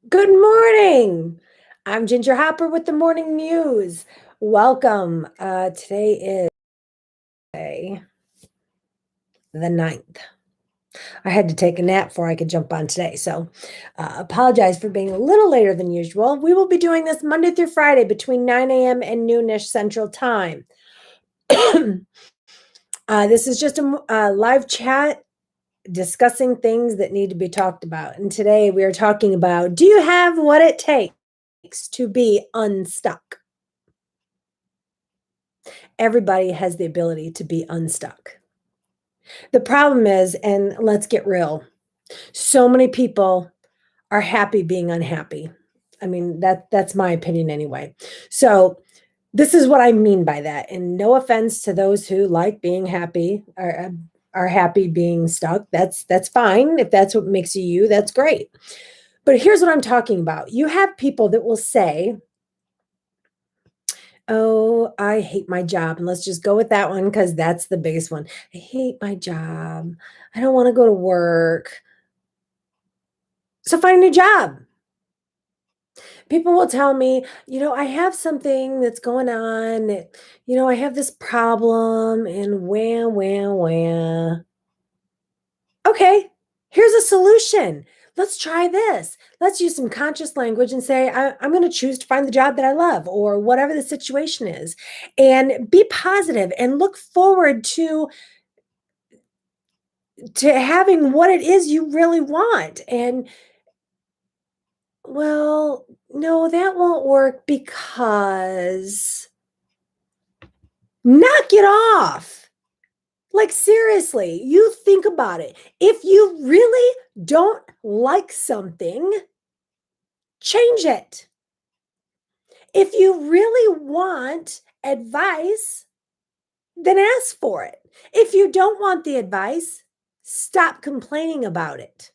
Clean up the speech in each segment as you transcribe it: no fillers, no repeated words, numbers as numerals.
Good morning. I'm Ginger Hopper with the Morning Muse. Welcome. Today is the 9th. I had to take a nap before I could jump on today, so apologize for being a little later than usual. We will be doing this Monday through Friday between 9 a.m. and noonish Central Time. This is just a live chat discussing things that need to be talked about. And today we are talking about, do you have what it takes to be unstuck? Everybody has the ability to be unstuck. The problem is, and let's get real, so many people are happy being unhappy. I mean, that's my opinion anyway. So, this is what I mean by that. And no offense to those who like being happy or are happy being stuck. That's fine. If that's what makes you you, that's great. But here's what I'm talking about. You have people that will say, oh, I hate my job. And let's just go with that one because that's the biggest one. I hate my job. I don't want to go to work. So find a new job. People will tell me, I have something that's going on. I have this problem and wham, wham, wham. Okay, here's a solution. Let's try this. Let's use some conscious language and say, I'm going to choose to find the job that I love or whatever the situation is. And be positive and look forward to having what it is you really want. And well, no, that won't work because knock it off. Like, seriously, you think about it. If you really don't like something, change it. If you really want advice, then ask for it. If you don't want the advice, stop complaining about it.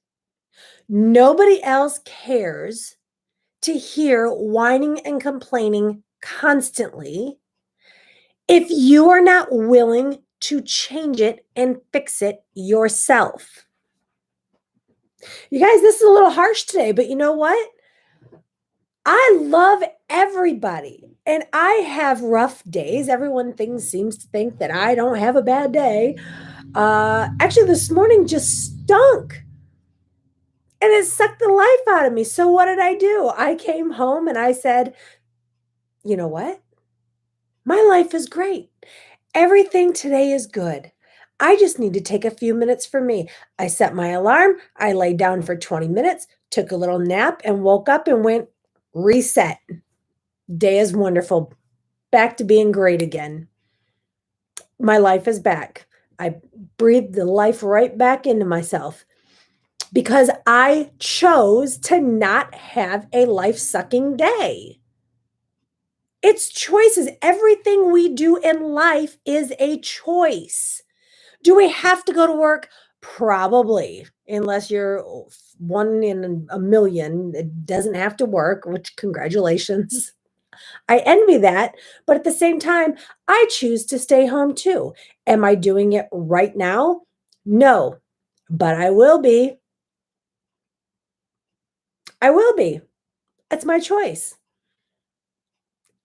Nobody else cares to hear whining and complaining constantly if you are not willing to change it and fix it yourself. You guys, this is a little harsh today, but you know what? I love everybody and I have rough days. Everyone seems to think that I don't have a bad day. Actually, this morning just stunk and it sucked the life out of me. So, what did I do? I came home and I said, you know what? My life is great. Everything today is good. I just need to take a few minutes for me. I set my alarm. I laid down for 20 minutes, took a little nap, and woke up and went reset. Day is wonderful. Back to being great again. My life is back. I breathed the life right back into myself because I chose to not have a life sucking day. It's choices. Everything we do in life is a choice. Do we have to go to work? Probably, unless you're one in a million that doesn't have to work, which congratulations. I envy that. But at the same time, I choose to stay home too. Am I doing it right now? No, but I will be. I will be. It's my choice.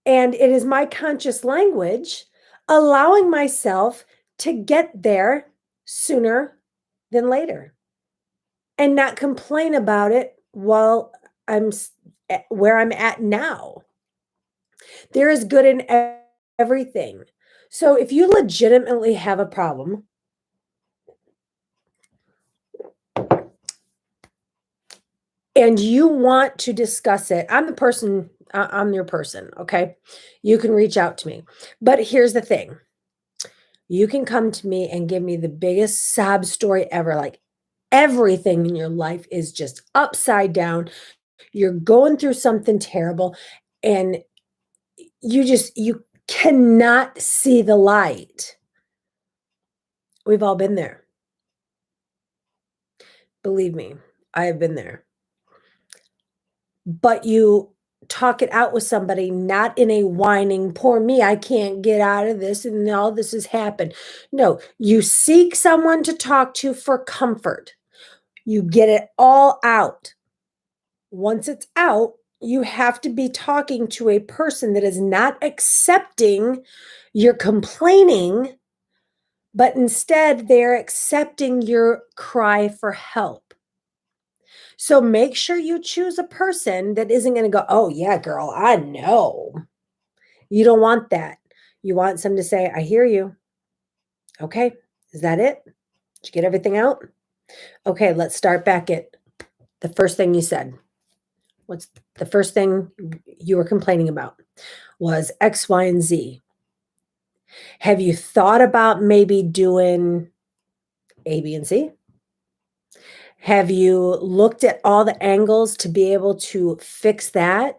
And it is my conscious language allowing myself to get there sooner than later and not complain about it while where I'm at now. There is good in everything. So if you legitimately have a problem and you want to discuss it, I'm your person, okay? You can reach out to me. But here's the thing. You can come to me and give me the biggest sob story ever. Like everything in your life is just upside down. You're going through something terrible and you cannot see the light. We've all been there. Believe me, I have been there. But you talk it out with somebody, not in a whining, poor me, I can't get out of this and all this has happened. No, you seek someone to talk to for comfort. You get it all out. Once it's out, you have to be talking to a person that is not accepting your complaining, but instead they're accepting your cry for help. So make sure you choose a person that isn't going to go, "Oh, yeah, girl, I know." You don't want that. You want someone to say, "I hear you. Okay. Is that it? Did you get everything out? Okay, let's start back at the first thing you said. What's the first thing you were complaining about? Was X, Y, and Z. Have you thought about maybe doing A, B, and C? Have you looked at all the angles to be able to fix that?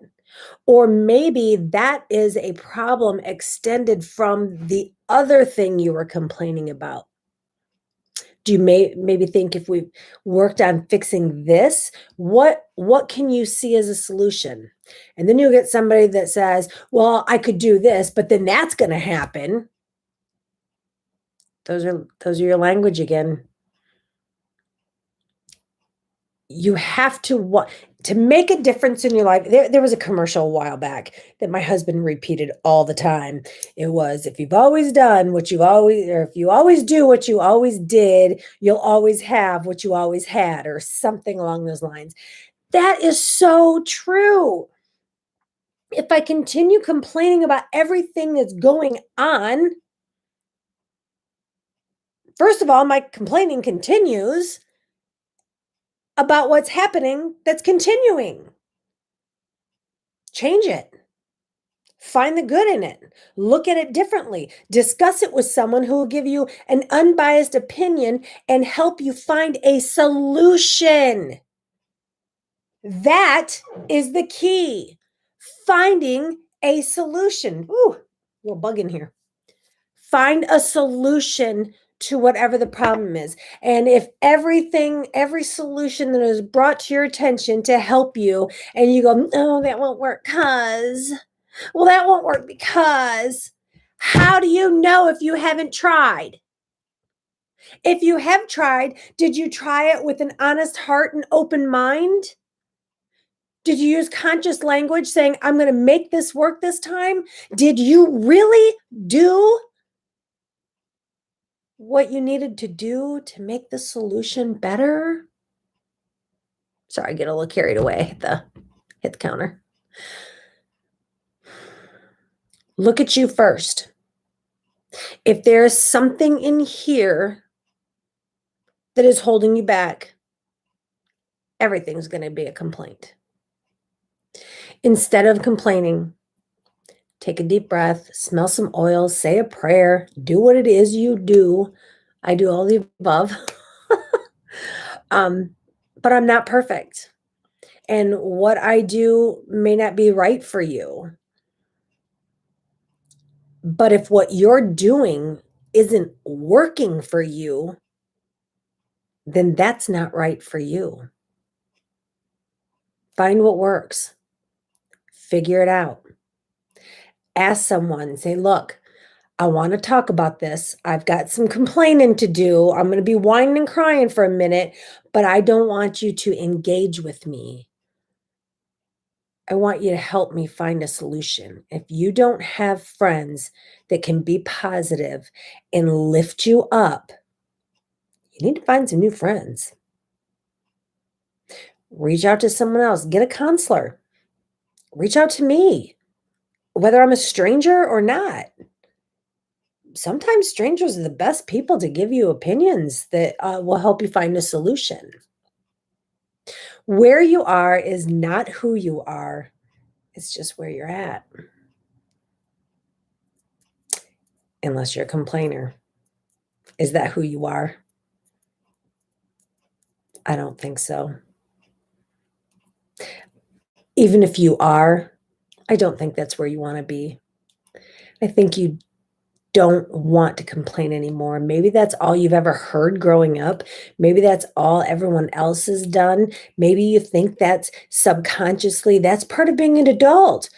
Or maybe that is a problem extended from the other thing you were complaining about. Do you maybe think if we worked on fixing this, what can you see as a solution? And then you'll get somebody that says, "Well, I could do this, but then that's going to happen." Those are your language again. You have to make a difference in your life. There was a commercial a while back that my husband repeated all the time. It was, "If you've always done what you've always, or if you always do what you always did, you'll always have what you always had," or something along those lines. That is so true. If I continue complaining about everything that's going on, first of all, my complaining continues about what's happening that's continuing. Change it. Find the good in it. Look at it differently. Discuss it with someone who will give you an unbiased opinion and help you find a solution. That is the key. Finding a solution. Ooh, little bug in here. Find a solution to whatever the problem is. And if every solution that is brought to your attention to help you, and you go, "Oh, that won't work that won't work because," how do you know if you haven't tried? If you have tried, did you try it with an honest heart and open mind? Did you use conscious language saying, "I'm going to make this work this time"? Did you really do what you needed to do to make the solution better? Sorry, I get a little carried away. Hit the counter. Look at you first. If there's something in here that is holding you back, everything's going to be a complaint. Instead of complaining, take a deep breath, smell some oil, say a prayer, do what it is you do. I do all the above. um, but I'm not perfect. And what I do may not be right for you. But if what you're doing isn't working for you, then that's not right for you. Find what works. Figure it out. Ask someone, say, "Look, I want to talk about this. I've got some complaining to do. I'm going to be whining and crying for a minute, but I don't want you to engage with me. I want you to help me find a solution." If you don't have friends that can be positive and lift you up, you need to find some new friends. Reach out to someone else, get a counselor. Reach out to me, whether I'm a stranger or not. Sometimes strangers are the best people to give you opinions that will help you find a solution. Where you are is not who you are, it's just where you're at, unless you're a complainer. Is that who you are? I don't think so. Even if you are, I don't think that's where you want to be. I think you don't want to complain anymore. Maybe that's all you've ever heard growing up. Maybe that's all everyone else has done. Maybe you think that's subconsciously, that's part of being an adult.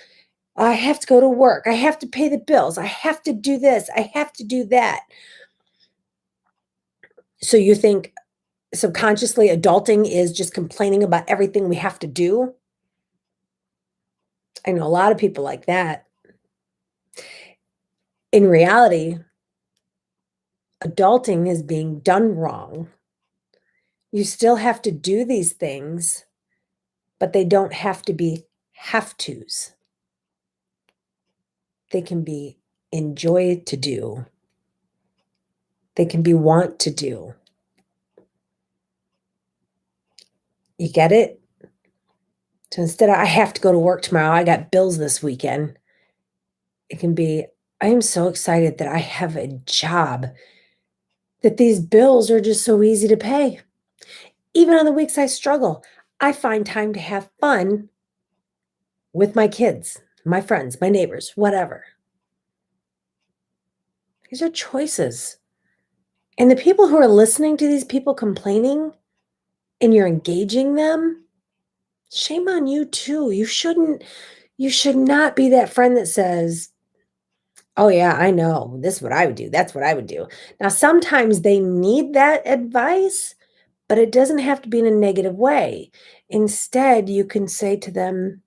I have to go to work. I have to pay the bills. I have to do this. I have to do that. So you think subconsciously adulting is just complaining about everything we have to do? I know a lot of people like that. In reality, adulting is being done wrong. You still have to do these things, but they don't have to be have tos. They can be enjoy to do. They can be want to do. You get it? So instead of I have to go to work tomorrow, I got bills this weekend, it can be I am so excited that I have a job, that these bills are just so easy to pay. Even on the weeks I struggle, I find time to have fun with my kids, my friends, my neighbors, whatever. These are choices. And the people who are listening to these people complaining and you're engaging them, shame on you too. You should not be that friend that says, "Oh yeah, I know. This is what I would do. That's what I would do." Now, sometimes they need that advice, but it doesn't have to be in a negative way. Instead, you can say to them,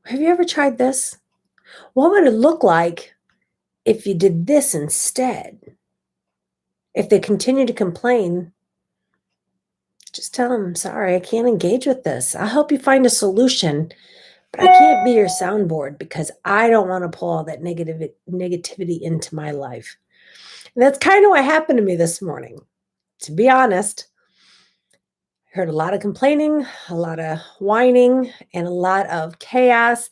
"Have you ever tried this? What would it look like if you did this instead?" If they continue to complain, just tell them, "Sorry, I can't engage with this. I'll help you find a solution, but I can't be your soundboard because I don't want to pull all that negativity into my life." And that's kind of what happened to me this morning. To be honest, I heard a lot of complaining, a lot of whining, and a lot of chaos.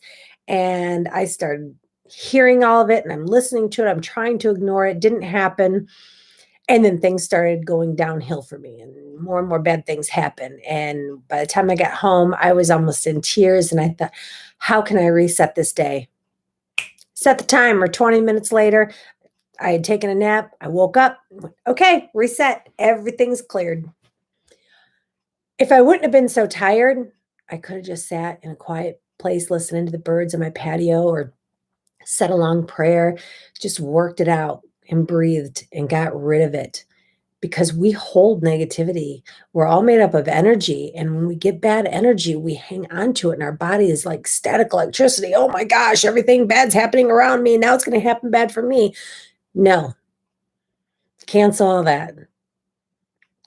And I started hearing all of it and I'm listening to it. I'm trying to ignore it. Didn't happen. And then things started going downhill for me and more bad things happened. And by the time I got home, I was almost in tears. And I thought, how can I reset this day? Set the timer 20 minutes later. I had taken a nap. I woke up. Okay, reset. Everything's cleared. If I wouldn't have been so tired, I could have just sat in a quiet place listening to the birds on my patio or said a long prayer, just worked it out and breathed and got rid of it. Because we hold negativity. We're all made up of energy. And when we get bad energy, we hang on to it. And our body is like static electricity. Oh my gosh, everything bad's happening around me. Now it's going to happen bad for me. No, cancel all that.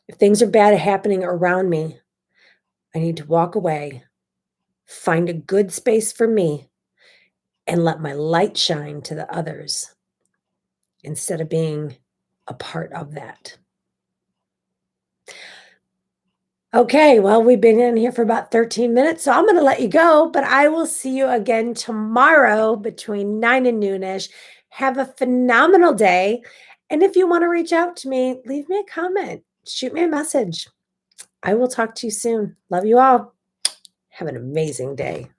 If things are bad happening around me, I need to walk away, find a good space for me, and let my light shine to the others instead of being a part of that. Okay, well, we've been in here for about 13 minutes, so I'm going to let you go, but I will see you again tomorrow between 9 and noonish. Have a phenomenal day. And if you want to reach out to me, leave me a comment, shoot me a message. I will talk to you soon. Love you all. Have an amazing day.